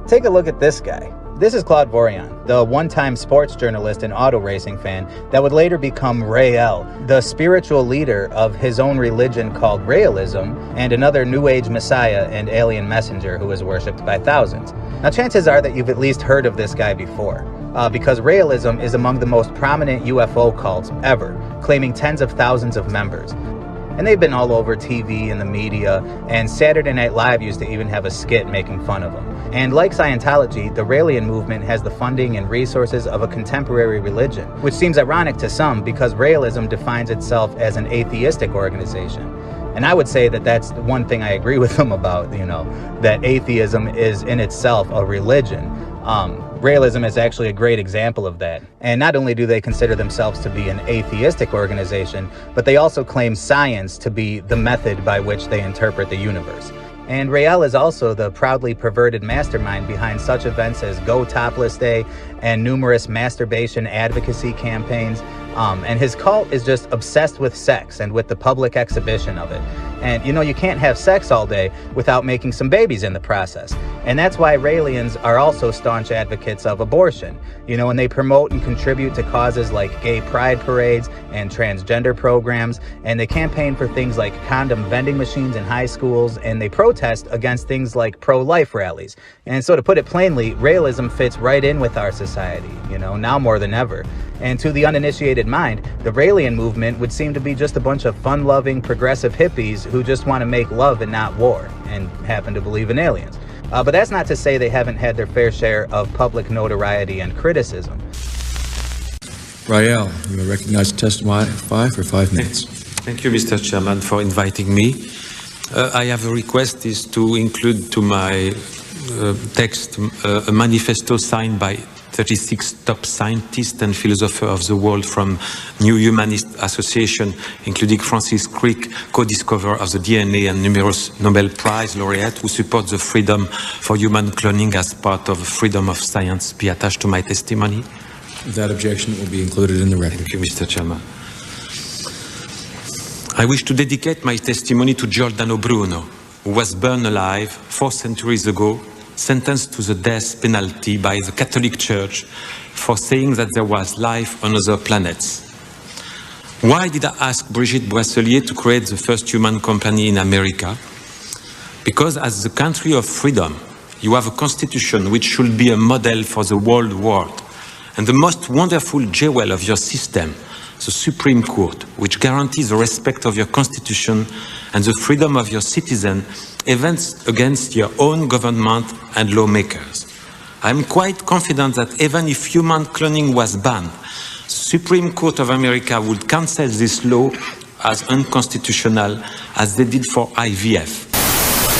Take a look at this guy. This is Claude Vorilhon, the one-time sports journalist and auto racing fan that would later become Raël, the spiritual leader of his own religion called Raëlism, and another New Age messiah and alien messenger who is worshipped by thousands. Now, chances are that you've at least heard of this guy before, because Raëlism is among the most prominent UFO cults ever, claiming tens of thousands of members. And they've been all over TV and the media, and Saturday Night Live used to even have a skit making fun of them. And like Scientology, the Raëlian movement has the funding and resources of a contemporary religion, which seems ironic to some because Raëlism defines itself as an atheistic organization. And I would say that that's one thing I agree with them about, that atheism is in itself a religion. Raëlism is actually a great example of that. And not only do they consider themselves to be an atheistic organization, but they also claim science to be the method by which they interpret the universe. And Raël is also the proudly perverted mastermind behind such events as Go Topless Day and numerous masturbation advocacy campaigns. And his cult is just obsessed with sex and with the public exhibition of it. And you can't have sex all day without making some babies in the process. And that's why Raëlians are also staunch advocates of abortion. And they promote and contribute to causes like gay pride parades and transgender programs. And they campaign for things like condom vending machines in high schools. And they protest against things like pro-life rallies. And so to put it plainly, Raëlism fits right in with our society, now more than ever. And to the uninitiated mind, the Raëlian movement would seem to be just a bunch of fun-loving, progressive hippies who just want to make love and not war, and happen to believe in aliens. But that's not to say they haven't had their fair share of public notoriety and criticism. Raël, you are recognized to testify for 5 minutes. Thank you, Mr. Chairman, for inviting me. I have a request is to include to my text a manifesto signed by 36 top scientists and philosophers of the world from New Humanist Association, including Francis Crick, co-discoverer of the DNA, and numerous Nobel Prize laureates who support the freedom for human cloning as part of freedom of science, be attached to my testimony. That objection will be included in the record. Thank you, Mr. Chairman. I wish to dedicate my testimony to Giordano Bruno, who was burned alive 4 centuries ago, sentenced to the death penalty by the Catholic Church for saying that there was life on other planets. Why did I ask Brigitte Boisselier to create the first human company in America? Because as the country of freedom, you have a constitution which should be a model for the whole world. And the most wonderful jewel of your system, the Supreme Court, which guarantees the respect of your constitution and the freedom of your citizens against your own government and lawmakers. I'm quite confident that even if human cloning was banned, the Supreme Court of America would cancel this law as unconstitutional as they did for IVF.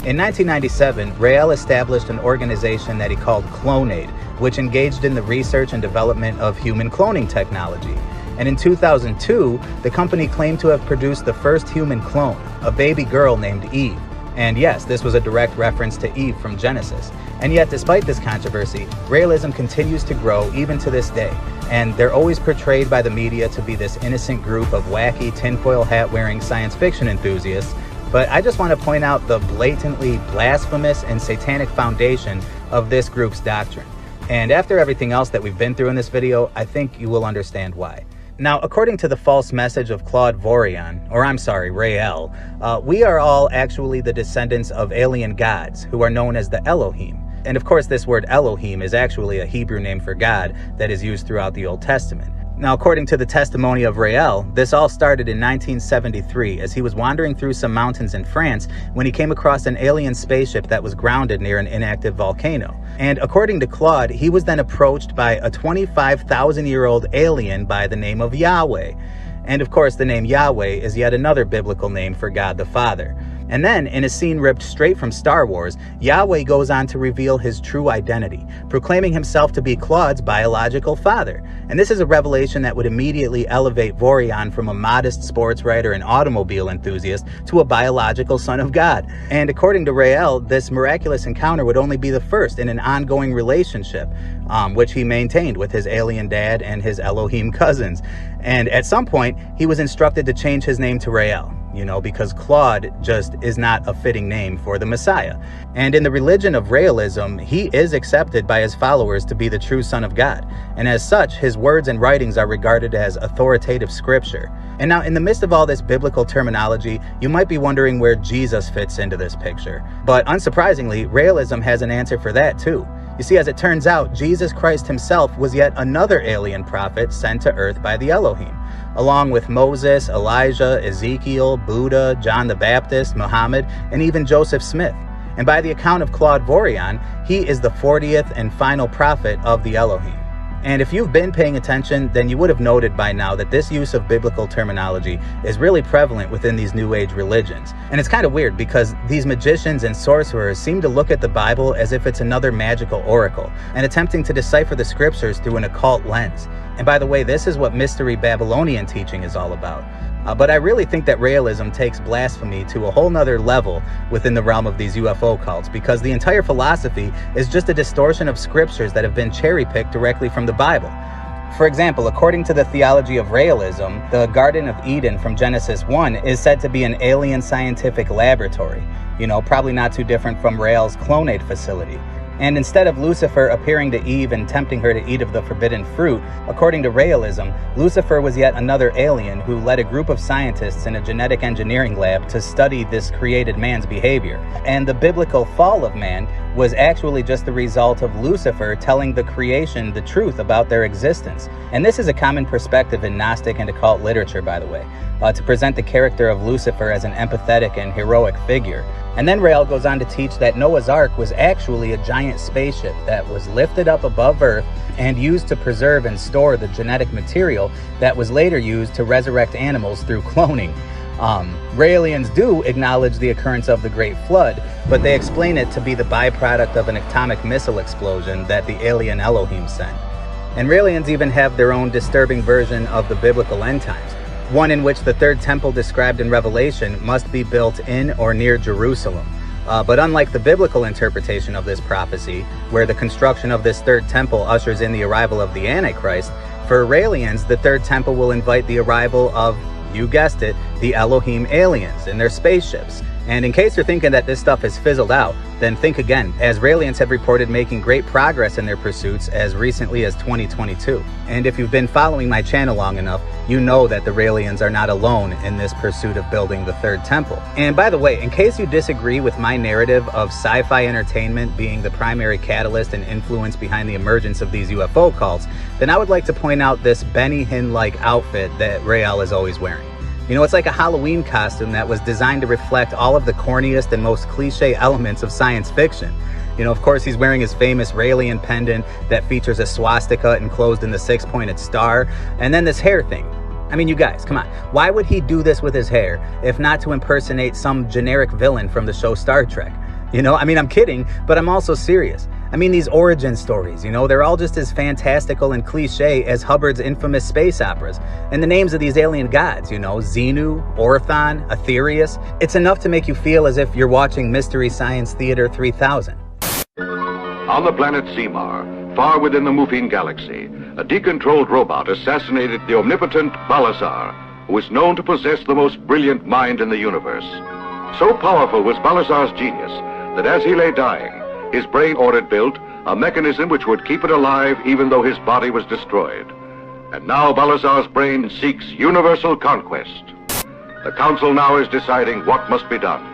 In 1997, Raël established an organization that he called Clonaid, which engaged in the research and development of human cloning technology. And in 2002, the company claimed to have produced the first human clone, a baby girl named Eve. And yes, this was a direct reference to Eve from Genesis. And yet, despite this controversy, Raëlism continues to grow even to this day. And they're always portrayed by the media to be this innocent group of wacky tinfoil hat-wearing science fiction enthusiasts. But I just want to point out the blatantly blasphemous and satanic foundation of this group's doctrine. And after everything else that we've been through in this video, I think you will understand why. Now, according to the false message of Claude Vorilhon, or I'm sorry, Raël, we are all actually the descendants of alien gods who are known as the Elohim. And of course, this word Elohim is actually a Hebrew name for God that is used throughout the Old Testament. Now, according to the testimony of Raël, this all started in 1973 as he was wandering through some mountains in France when he came across an alien spaceship that was grounded near an inactive volcano. And according to Claude, he was then approached by a 25,000-year-old alien by the name of Yahweh. And of course, the name Yahweh is yet another biblical name for God the Father. And then, in a scene ripped straight from Star Wars, Yahweh goes on to reveal his true identity, proclaiming himself to be Claude's biological father. And this is a revelation that would immediately elevate Vorilhon from a modest sports writer and automobile enthusiast to a biological son of God. And according to Raël, this miraculous encounter would only be the first in an ongoing relationship, which he maintained with his alien dad and his Elohim cousins. And at some point, he was instructed to change his name to Raël. because Claude just is not a fitting name for the Messiah. And in the religion of Raëlism, he is accepted by his followers to be the true Son of God. And as such, his words and writings are regarded as authoritative scripture. And now, in the midst of all this biblical terminology, you might be wondering where Jesus fits into this picture. But unsurprisingly, Raëlism has an answer for that too. You see, as it turns out, Jesus Christ himself was yet another alien prophet sent to earth by the Elohim, along with Moses, Elijah, Ezekiel, Buddha, John the Baptist, Muhammad, and even Joseph Smith. And by the account of Claude Vorilhon, he is the 40th and final prophet of the Elohim. And if you've been paying attention, then you would have noted by now that this use of biblical terminology is really prevalent within these New Age religions. And it's kind of weird because these magicians and sorcerers seem to look at the Bible as if it's another magical oracle and attempting to decipher the scriptures through an occult lens. And by the way, this is what mystery Babylonian teaching is all about. But I really think that Raëlism takes blasphemy to a whole nother level within the realm of these UFO cults, because the entire philosophy is just a distortion of scriptures that have been cherry-picked directly from the Bible. For example, according to the theology of Raëlism, the Garden of Eden from Genesis 1 is said to be an alien scientific laboratory, probably not too different from Raël's clonate facility. And instead of Lucifer appearing to Eve and tempting her to eat of the forbidden fruit, according to Raëlism, Lucifer was yet another alien who led a group of scientists in a genetic engineering lab to study this created man's behavior. And the biblical fall of man was actually just the result of Lucifer telling the creation the truth about their existence. And this is a common perspective in Gnostic and occult literature, by the way, to present the character of Lucifer as an empathetic and heroic figure. And then Raël goes on to teach that Noah's Ark was actually a giant spaceship that was lifted up above Earth and used to preserve and store the genetic material that was later used to resurrect animals through cloning. Raëlians do acknowledge the occurrence of the Great Flood, but they explain it to be the byproduct of an atomic missile explosion that the alien Elohim sent. And Raëlians even have their own disturbing version of the biblical end times, one in which the third temple described in Revelation must be built in or near Jerusalem. But unlike the biblical interpretation of this prophecy, where the construction of this third temple ushers in the arrival of the Antichrist, for Raëlians, the third temple will invite the arrival of, you guessed it, the Elohim aliens in their spaceships. And in case you're thinking that this stuff has fizzled out, then think again, as Raëlians have reported making great progress in their pursuits as recently as 2022. And if you've been following my channel long enough, you know that the Raëlians are not alone in this pursuit of building the third temple. And by the way, in case you disagree with my narrative of sci-fi entertainment being the primary catalyst and influence behind the emergence of these UFO cults, then I would like to point out this Benny Hinn-like outfit that Raël is always wearing. It's like a Halloween costume that was designed to reflect all of the corniest and most cliche elements of science fiction. Of course, he's wearing his famous Raëlian pendant that features a swastika enclosed in the six-pointed star, and then this hair thing. I mean, you guys, come on. Why would he do this with his hair, if not to impersonate some generic villain from the show Star Trek? I'm kidding, but I'm also serious. These origin stories, they're all just as fantastical and cliche as Hubbard's infamous space operas. And the names of these alien gods, Xenu, Orthon, Aetherius, it's enough to make you feel as if you're watching Mystery Science Theater 3000. On the planet Semar, far within the Mufin galaxy, a decontrolled robot assassinated the omnipotent Balazar, who is known to possess the most brilliant mind in the universe. So powerful was Balazar's genius that as he lay dying, his brain ordered built a mechanism which would keep it alive even though his body was destroyed. And now Balazar's brain seeks universal conquest. The Council now is deciding what must be done.